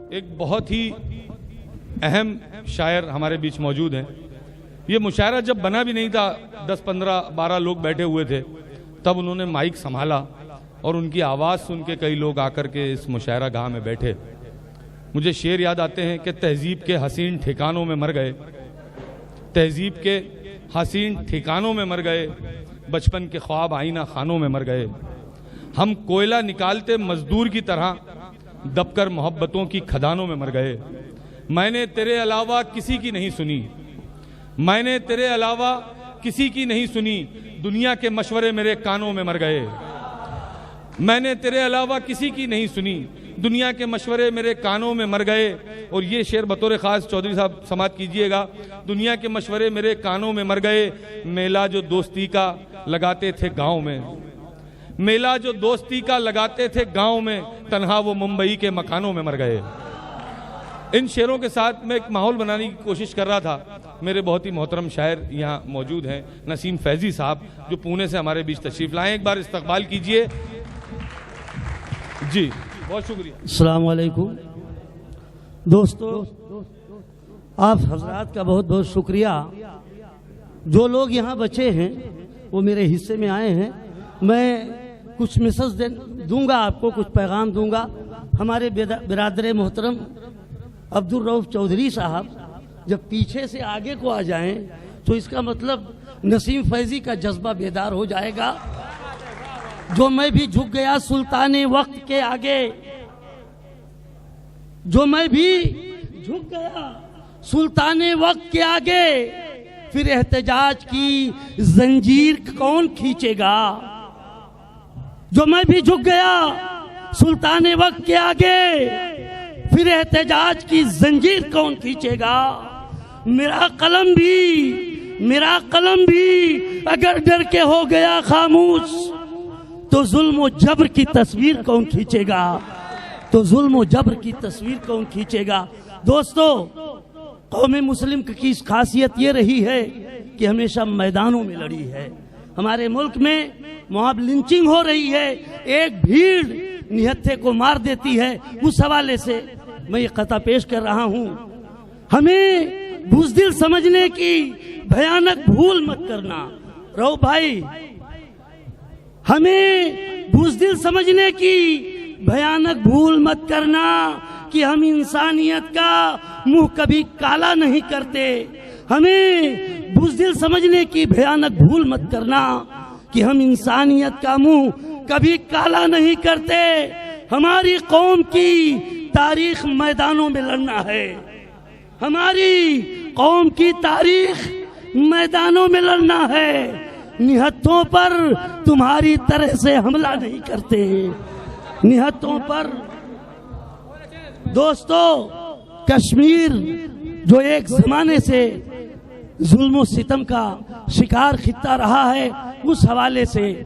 एक बहुत ही अहम शायर हमारे बीच मौजूद हैं। ये मुशायरा जब बना भी नहीं था, 10, 15, 12 लोग बैठे हुए थे, तब उन्होंने माइक संभाला और उनकी आवाज़ सुन के कई लोग आकर के इस मुशायरा गाह में बैठे। मुझे शेर याद आते हैं कि तहजीब के हसीन ठिकानों में मर गए, तहजीब के हसीन ठिकानों में मर गए, बचपन के ख्वाब आईना खानों में मर गए। हम कोयला निकालते मजदूर की तरह दबकर मोहब्बतों की खदानों में मर गए। मैंने तेरे अलावा किसी की नहीं सुनी, मैंने तेरे अलावा किसी की नहीं सुनी, दुनिया के मशवरे मेरे कानों में मर गए। मैंने तेरे अलावा किसी की नहीं सुनी, दुनिया के मशवरे मेरे कानों में मर गए। और ये शेर बतौर ख़ास चौधरी साहब समाप्त कीजिएगा। दुनिया के मशवरे मेरे कानों में मर गए, मेला जो दोस्ती का लगाते थे गाँव में, मेला जो दोस्ती का लगाते थे गाँव में, तन्हा वो मुंबई के मकानों में मर गए। इन शेरों के साथ मैं एक माहौल बनाने की कोशिश कर रहा था। मेरे बहुत ही मोहतरम शायर यहाँ मौजूद हैं, नसीम फैजी साहब, जो पुणे से हमारे बीच तशरीफ लाए। एक बार इस्तकबाल कीजिए जी। बहुत शुक्रिया। अस्सलाम वालेकुम दोस्तों, आप हजरात का बहुत बहुत शुक्रिया। जो लोग यहाँ बचे हैं वो मेरे हिस्से में आए हैं। मैं कुछ मैसेज दूंगा आपको, कुछ पैगाम दूंगा। हमारे बिरादर मोहतरम अब्दुल रऊफ चौधरी साहब जब पीछे से आगे को आ जाएं तो इसका मतलब नसीम फैजी का जज्बा बेदार हो जाएगा। जो मैं भी झुक गया सुल्ताने वक्त के आगे, जो मैं भी झुक गया सुल्ताने वक्त के आगे, फिर एहतजाज की जंजीर कौन खींचेगा। जो मैं भी झुक गया सुल्ताने वक्त के आगे, फिर एहतजाज की जंजीर कौन खींचेगा। मेरा कलम भी अगर डर के हो गया खामोश, तो जुल्म और जबर की तस्वीर कौन खींचेगा, तो जुल्म और जबर की तस्वीर कौन खींचेगा। दोस्तों, कौम मुस्लिम की खासियत ये रही है कि हमेशा मैदानों में लड़ी है। हमारे मुल्क में मोब लिंचिंग हो रही है, एक भीड़ निहत्थे को मार देती है। उस हवाले से मैं ये कथा पेश कर रहा हूँ। हमें बुज़दिल समझने की भयानक भूल मत करना। रो भाई, हमें बुज़दिल समझने की भयानक भूल मत करना कि हम इंसानियत का मुंह कभी काला नहीं करते। हमें बुज़दिल समझने की भयानक भूल मत करना कि हम इंसानियत का मुंह कभी काला नहीं करते। हमारी कौम की तारीख मैदानों में लड़ना है, हमारी कौम की तारीख मैदानों में लड़ना है। निहत्थों पर तुम्हारी तरह से हमला नहीं करते, निहत्थों पर। दोस्तों, कश्मीर जो एक जमाने से जुल्म सितम का शिकार खित्ता रहा है, उस हवाले से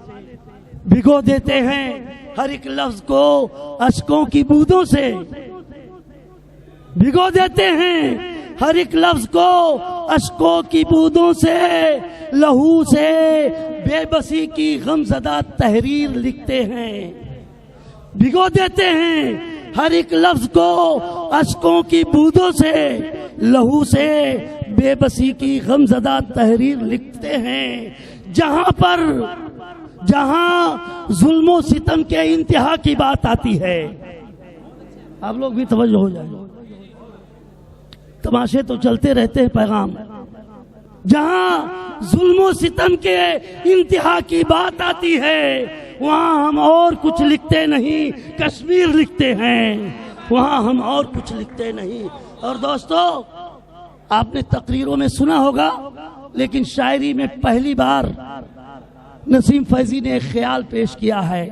भिगो देते हैं हर एक लफ्ज को अश्कों की बूंदों से, भिगो देते हैं हर एक लफ्ज को अश्कों की बूंदों से। लहू से बेबसी की गमज़दा तहरीर लिखते हैं, भिगो देते हैं हर एक लफ्ज को अश्कों की बूंदों से। लहू से बेबसी की गमज़दा तहरीर लिखते हैं। जहां जुल्मो सितम के इंतहा की बात आती है, आप लोग भी तवज्जो हो जाए, तमाशे तो चलते रहते हैं पैगाम। जहां जुल्मो सितम के इंतहा की बात आती है, वहां हम और कुछ लिखते नहीं, कश्मीर लिखते हैं। वहां हम और कुछ लिखते नहीं। और दोस्तों, आपने तकरीरों में सुना होगा, लेकिन शायरी में पहली बार नसीम फैजी ने एक ख्याल पेश किया है,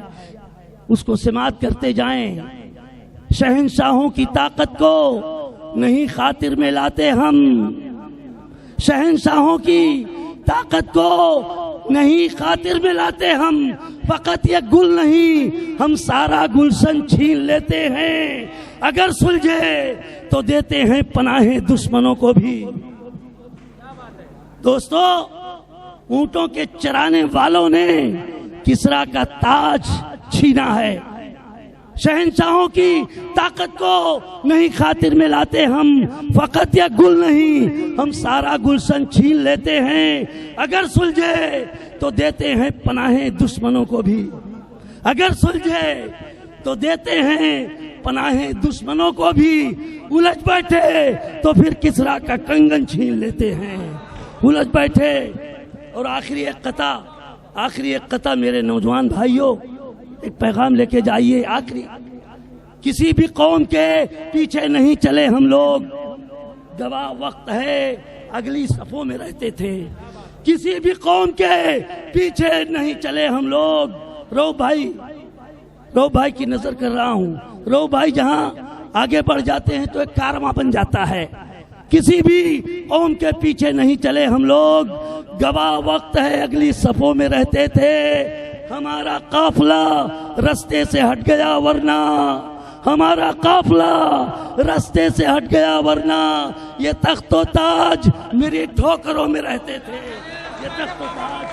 उसको समाअत करते जाएं। शहंशाहों की ताकत को नहीं खातिर में लाते हम, शहंशाहों की ताकत को नहीं खातिर में लाते हम। फकत ये गुल नहीं, हम सारा गुलशन छीन लेते हैं। अगर सुलझे तो देते हैं पनाहे दुश्मनों को भी। दोस्तों, ऊंटों के चराने वालों ने किसरा का ताज छीना है, शहंशाहों की ताकत को नहीं खातिर में लाते हम, फकत या गुल नहीं हम सारा गुलशन छीन लेते हैं। अगर सुलझे तो देते हैं पनाहे दुश्मनों को भी, अगर सुलझे तो देते हैं पनाहे दुश्मनों को भी। उलझ बैठे तो फिर किसरा का कंगन छीन लेते हैं, उलझ बैठे। और आखिरी एक कथा मेरे नौजवान भाइयों, एक पैगाम लेके जाइए आखिरी। किसी भी कौम के पीछे नहीं चले हम लोग, गवाह वक्त है अगली सफों में रहते थे। किसी भी कौम के पीछे नहीं चले हम लोग। रो भाई की नजर कर रहा हूँ। रो भाई जहाँ आगे बढ़ जाते हैं तो एक कारवां बन जाता है। किसी भी कौम के पीछे नहीं चले हम लोग, गवाह वक्त है अगली सफों में रहते थे। हमारा काफिला रास्ते से हट गया वरना, हमारा काफिला रास्ते से हट गया वरना ये तख्तो ताज मेरी ठोकरों में रहते थे। ये तख्तो ताज